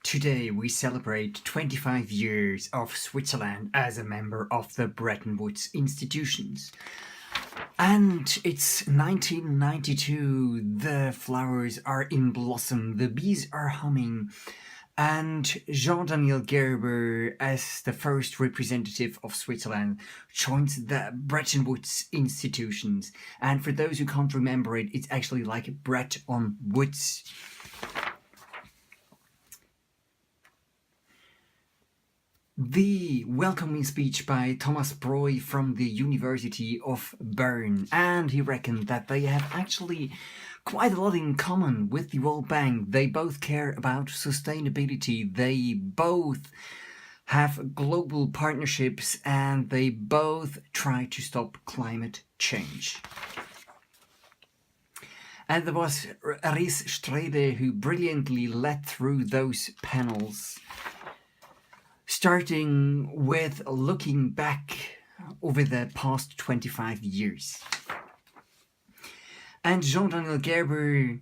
Today we celebrate 25 years of Switzerland as a member of the Bretton Woods institutions. And it's 1992, the flowers are in blossom, the bees are humming, and Jean-Daniel Gerber, as the first representative of Switzerland, joins the Bretton Woods institutions. And for those who can't remember it, it's actually like Brett on Woods. The welcoming speech by Thomas Broy from the University of Bern, and he reckoned that they have actually quite a lot in common with the World Bank. They both care about sustainability, they both have global partnerships, and they both try to stop climate change. And there was Ries Strede who brilliantly led through those panels, starting with looking back over the past 25 years. And Jean-Daniel Gerber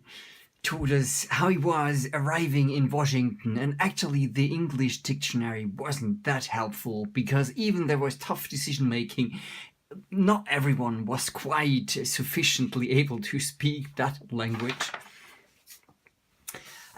told us how he was arriving in Washington, and actually the English dictionary wasn't that helpful, because even there was tough decision making, not everyone was quite sufficiently able to speak that language.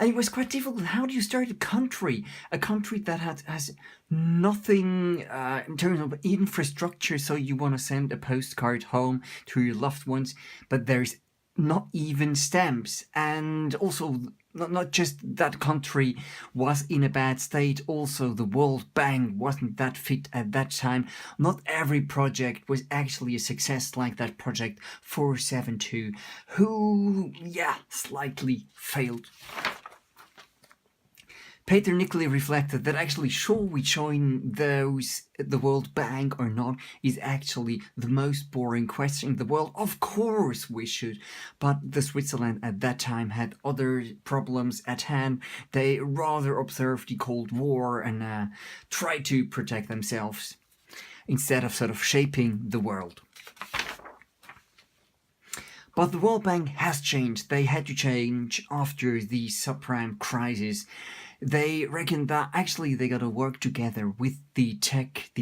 And it was quite difficult. How do you start a country that has nothing in terms of infrastructure? So you want to send a postcard home to your loved ones, but there's not even stamps. And also, not just that country was in a bad state, also the World Bank wasn't that fit at that time. Not every project was actually a success, like that project 472, who, slightly failed. Peter Nickley reflected that actually, sure, we join the World Bank or not, is actually the most boring question in the world. Of course we should, but the Switzerland at that time had other problems at hand. They rather observed the Cold War and tried to protect themselves instead of sort of shaping the world. But the World Bank has changed. They had to change after the subprime crisis. They reckon that actually they got to work together with the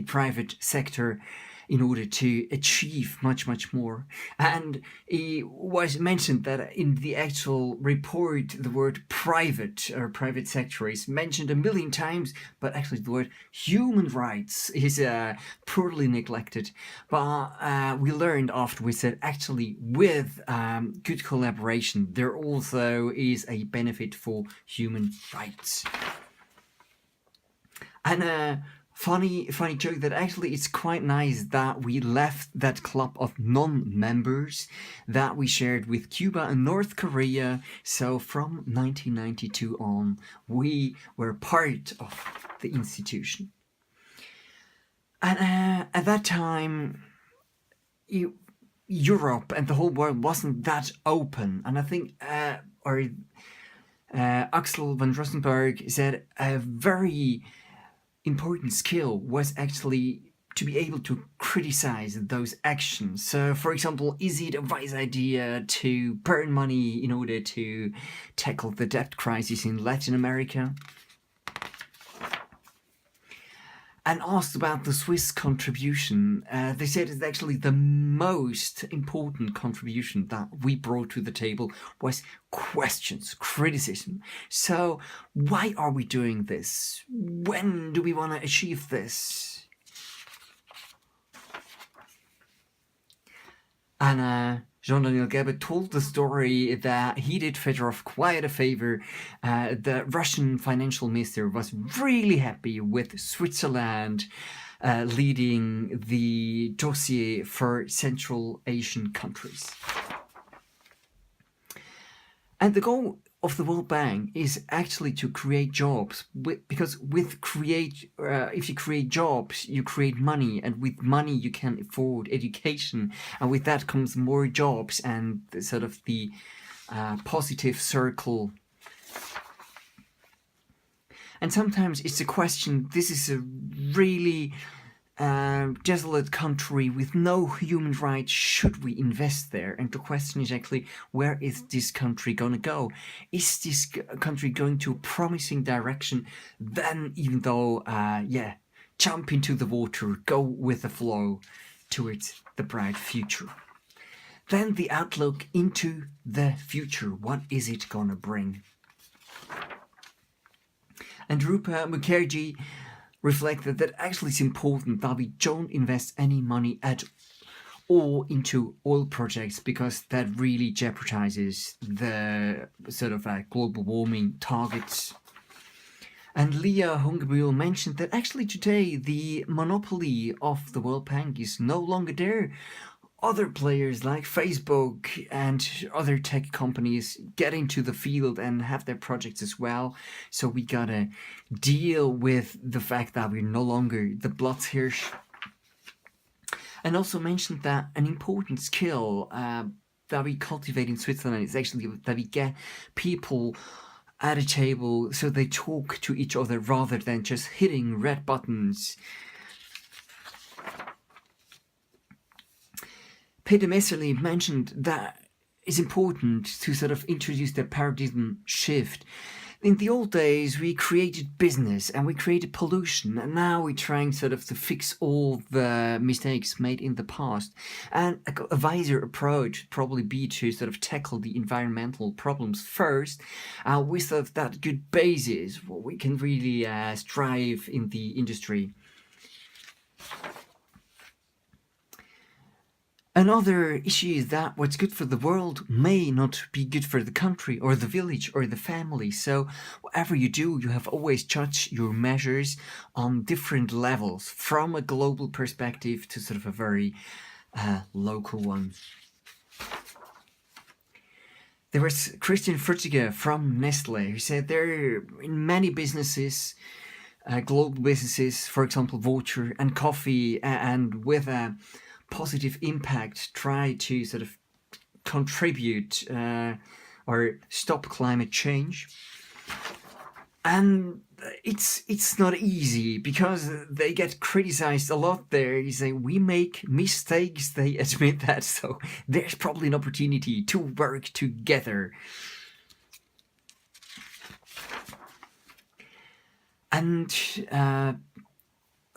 private sector, in order to achieve much, much more. And it was mentioned that in the actual report, the word private or private sector is mentioned a million times, but actually the word human rights is poorly neglected. But we learned afterwards that actually with good collaboration, there also is a benefit for human rights. And funny joke that actually it's quite nice that we left that club of non-members that we shared with Cuba and North Korea. So from 1992 on, we were part of the institution. And at that time, Europe and the whole world wasn't that open. And I think Axel van Rosenberg said a very important skill was actually to be able to criticize those actions. So, for example, is it a wise idea to burn money in order to tackle the debt crisis in Latin America? And asked about the Swiss contribution, they said it's actually the most important contribution that we brought to the table was questions, criticism. So why are we doing this? When do we want to achieve this? And Jean-Daniel Gerber told the story that he did Fedorov quite a favor. The Russian financial minister was really happy with Switzerland leading the dossier for Central Asian countries. And the goal of the World Bank is actually to create jobs, because if you create jobs, you create money, and with money you can afford education, and with that comes more jobs and sort of the positive circle. And sometimes it's a question, this is a really desolate country with no human rights, should we invest there? And the question is actually, where is this country gonna go? Is this country going to a promising direction? Then, even though, jump into the water, go with the flow towards the bright future. Then the outlook into the future. What is it gonna bring? And Rupa Mukherjee reflected that actually it's important that we don't invest any money at all into oil projects, because that really jeopardizes the sort of global warming targets. And Leah Hungerbuhl mentioned that actually today the monopoly of the World Bank is no longer there. Other players like Facebook and other tech companies get into the field and have their projects as well. So we gotta deal with the fact that we're no longer the Platzhirsch. And also mentioned that an important skill that we cultivate in Switzerland is actually that we get people at a table so they talk to each other rather than just hitting red buttons. Peter Messerly mentioned that it's important to sort of introduce the paradigm shift. In the old days, we created business and we created pollution, and now we're trying sort of to fix all the mistakes made in the past. And a wiser approach would probably be to sort of tackle the environmental problems first, with sort of that good basis, what we can really strive in the industry. Another issue is that what's good for the world may not be good for the country or the village or the family. So whatever you do, you have always judged your measures on different levels, from a global perspective to sort of a very local one. There was Christian Frutiger from Nestle who said there are in many businesses, global businesses, for example, water and coffee, and with a positive impact, try to sort of contribute or stop climate change. And it's not easy, because they get criticized a lot there. You say, we make mistakes, they admit that, so there's probably an opportunity to work together. And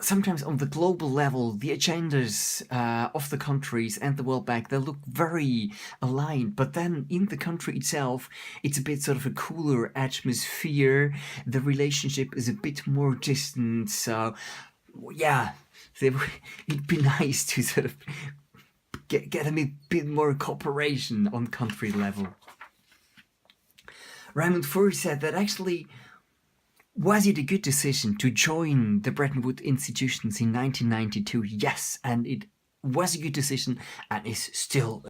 sometimes on the global level, the agendas of the countries and the World Bank, they look very aligned. But then in the country itself, it's a bit sort of a cooler atmosphere. The relationship is a bit more distant. So, yeah, it'd be nice to sort of get a bit more cooperation on country level. Raymond Furr said that actually, was it a good decision to join the Bretton Woods institutions in 1992? Yes, and it was a good decision and is still